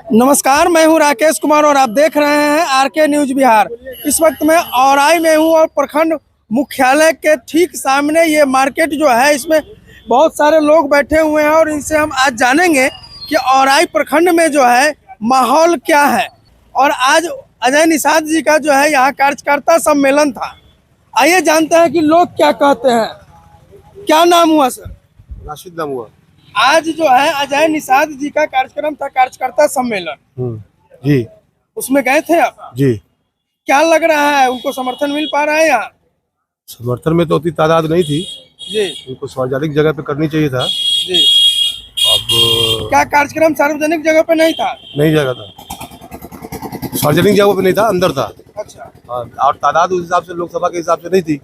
नमस्कार, मैं हूं राकेश कुमार और आप देख रहे हैं आरके न्यूज बिहार। इस वक्त मैं औराई में हूं और प्रखंड मुख्यालय के ठीक सामने ये मार्केट जो है, इसमें बहुत सारे लोग बैठे हुए हैं और इनसे हम आज जानेंगे कि औराई प्रखंड में जो है माहौल क्या है। और आज अजय निषाद जी का जो है यहाँ कार्यकर्ता सम्मेलन था। आइए जानते हैं कि लोग क्या कहते हैं। क्या नाम हुआ सर? राशिद नाम हुआ। आज जो है अजय निषाद जी का कार्यक्रम था, कार्यकर्ता सम्मेलन। जी उसमें गए थे आप? जी। क्या लग रहा है, उनको समर्थन मिल पा रहा है यहाँ? समर्थन में तो उतनी तादाद नहीं थी जी उनको सार्वजनिक जगह पे करनी चाहिए था। जी। अब क्या कार्यक्रम सार्वजनिक जगह पे नहीं था? नहीं जगह था, सार्वजनिक जगह पे नहीं था, अंदर था। अच्छा, और तादाद उस हिसाब से लोकसभा के हिसाब से नहीं थी।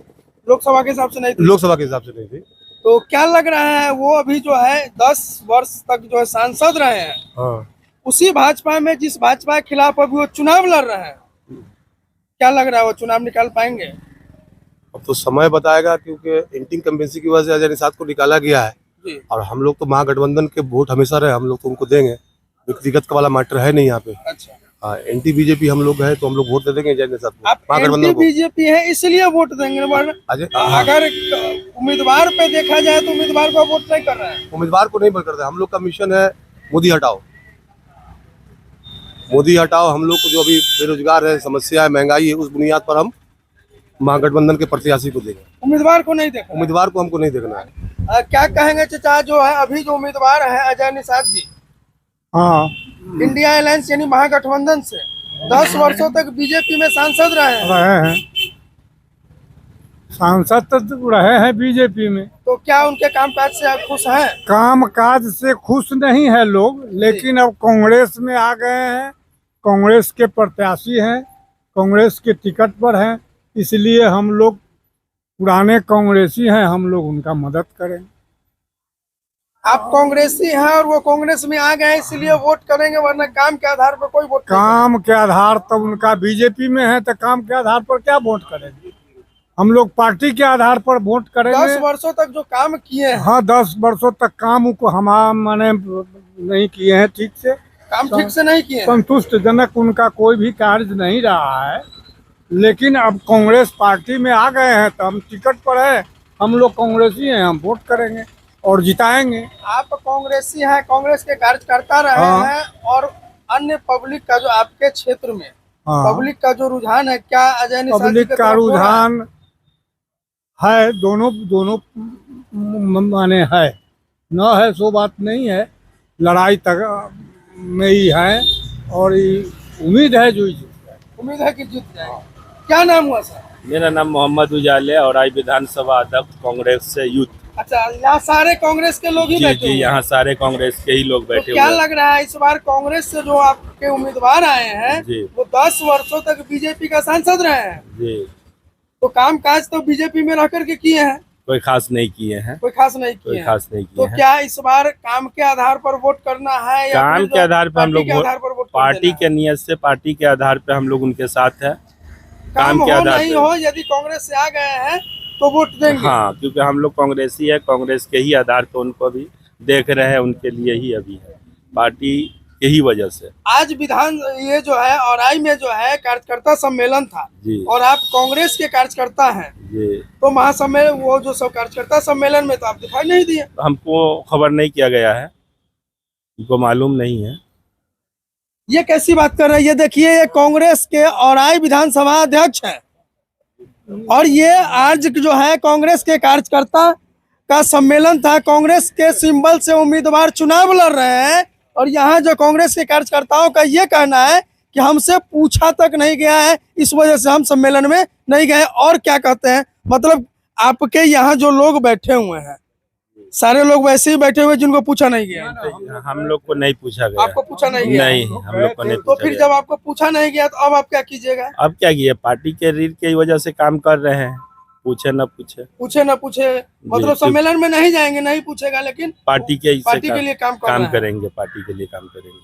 लोकसभा के हिसाब से नहीं थी? लोकसभा के हिसाब से नहीं थी। तो क्या लग रहा है, वो अभी जो है 10 वर्ष तक जो है सांसद रहे हैं, हाँ, उसी भाजपा में जिस भाजपा के खिलाफ अभी वो चुनाव लड़ रहे हैं, क्या लग रहा है वो चुनाव निकाल पाएंगे? अब तो समय बताएगा, क्योंकि इंटिंग कन्वेंसी की वजह से अजय निषाद को निकाला गया है। जी। और हम लोग तो महागठबंधन के वोट हमेशा रहे, हम लोग तो उनको देंगे। व्यक्तिगत वाला मैटर है नहीं यहाँ पे। अच्छा, हाँ, एंटी बीजेपी हम लोग है तो हम लोग वोट दे देंगे अजय निषाद को, आप महागठबंधन को। बीजेपी है इसलिए वोट देंगे? अगर उम्मीदवार पे देखा जाए तो उम्मीदवार को वोट नहीं कर रहे हैं। उम्मीदवार को नहीं बल करते। हम लोग का मिशन है मोदी हटाओ, मोदी हटाओ। हम लोग को जो अभी बेरोजगार है, समस्या है, महंगाई है, उस बुनियाद पर हम महागठबंधन के प्रत्याशी को देंगे। उम्मीदवार को नहीं देखा? उम्मीदवार को हमको नहीं देखना है। क्या कहेंगे चाचा, जो है अभी जो उम्मीदवार है अजय निषाद जी, हाँ, इंडिया अलायंस यानी महागठबंधन से 10 वर्षों तक बीजेपी में सांसद रहे हैं, सांसद तो रहे हैं बीजेपी में। तो क्या उनके कामकाज से आप खुश हैं? काम काज से खुश नहीं है लोग, लेकिन अब कांग्रेस में आ गए हैं, कांग्रेस के प्रत्याशी हैं, कांग्रेस के टिकट पर हैं, इसलिए हम लोग पुराने कांग्रेसी हैं, हम लोग उनका मदद करें। आप कांग्रेसी हैं और वो कांग्रेस में आ गए इसलिए वोट करेंगे, वरना काम के आधार पर कोई वोट काम के आधार तो उनका बीजेपी में है, तो काम के आधार पर क्या वोट करेंगे? हम लोग पार्टी के आधार पर वोट करेंगे। 10 वर्षों तक जो काम किए हैं। हाँ, 10 वर्षों तक काम को हम मैंने नहीं किए हैं, ठीक से काम ठीक से नहीं किए। संतुष्टजनक उनका कोई भी कार्य नहीं रहा है। लेकिन अब कांग्रेस पार्टी में आ गए हैं तो हम टिकट पर है, हम लोग कांग्रेसी हैं, हम वोट करेंगे और जिताएंगे। आप कांग्रेसी हैं, कांग्रेस के कार्यकर्ता रहे हैं, और अन्य पब्लिक का जो आपके क्षेत्र में पब्लिक का जो रुझान है, क्या अजय निषाद पब्लिक का रुझान है? दोनों माने है, न है सो बात नहीं है, लड़ाई तक में ही है और उम्मीद है जो उम्मीद है कि जीत जाए। क्या नाम हुआ सर? मेरा नाम मोहम्मद उजाले, औराई विधानसभा अध्यक्ष, कांग्रेस से यूथ। अच्छा, यहाँ सारे कांग्रेस के लोग ही बैठे जी, यहाँ सारे कांग्रेस के ही लोग बैठे तो क्या लग रहा है इस बार कांग्रेस से जो आपके उम्मीदवार आए हैं वो 10 वर्षों तक बीजेपी का सांसद रहे हैं जी, तो काम काज तो बीजेपी में रह करके किए हैं? कोई खास नहीं किए हैं। कोई खास नहीं किए हैं। तो क्या इस बार काम के आधार पर वोट करना है या काम के आधार पर हम लोग पार्टी के नियत से, पार्टी के आधार पर हम लोग उनके साथ है। काम के आधार नहीं हो, यदि कांग्रेस से आ गए हैं तो वोट देंगे। हाँ, क्योंकि हम लोग कांग्रेसी है, कांग्रेस के ही आधार पर उनको भी देख रहे हैं, उनके लिए ही अभी है, पार्टी के ही वजह से। आज विधान ये जो है औराई में जो है कार्यकर्ता सम्मेलन था जी, और आप कांग्रेस के कार्यकर्ता हैं जी, तो महासम्मेलन वो जो सब कार्यकर्ता सम्मेलन में तो आप दिखाई नहीं दिए। हमको खबर नहीं किया गया है, हमको मालूम नहीं है। ये कैसी बात कर रहे हैं? ये देखिए, ये कांग्रेस के औराई विधानसभा अध्यक्ष हैं और ये आज जो है कांग्रेस के कार्यकर्ता का सम्मेलन था। कांग्रेस के सिंबल से उम्मीदवार चुनाव लड़ रहे हैं और यहाँ जो कांग्रेस के कार्यकर्ताओं का ये कहना है कि हमसे पूछा तक नहीं गया है, इस वजह से हम सम्मेलन में नहीं गए। और क्या कहते हैं, मतलब आपके यहाँ जो लोग बैठे हुए हैं सारे लोग वैसे ही बैठे हुए जिनको पूछा नहीं गया? हम लोग को नहीं पूछा गया। आपको पूछा नहीं गया? नहीं, हम लोग को नहीं तो पूछा फिर गया। जब आपको पूछा नहीं गया तो अब आप क्या कीजिएगा? अब क्या किए, पार्टी के रीढ़ की वजह से काम कर रहे हैं, पूछे न पूछे। पूछे न पूछे मतलब सम्मेलन में नहीं जाएंगे, नहीं पूछेगा, लेकिन पार्टी के लिए काम करेंगे, पार्टी के लिए काम करेंगे।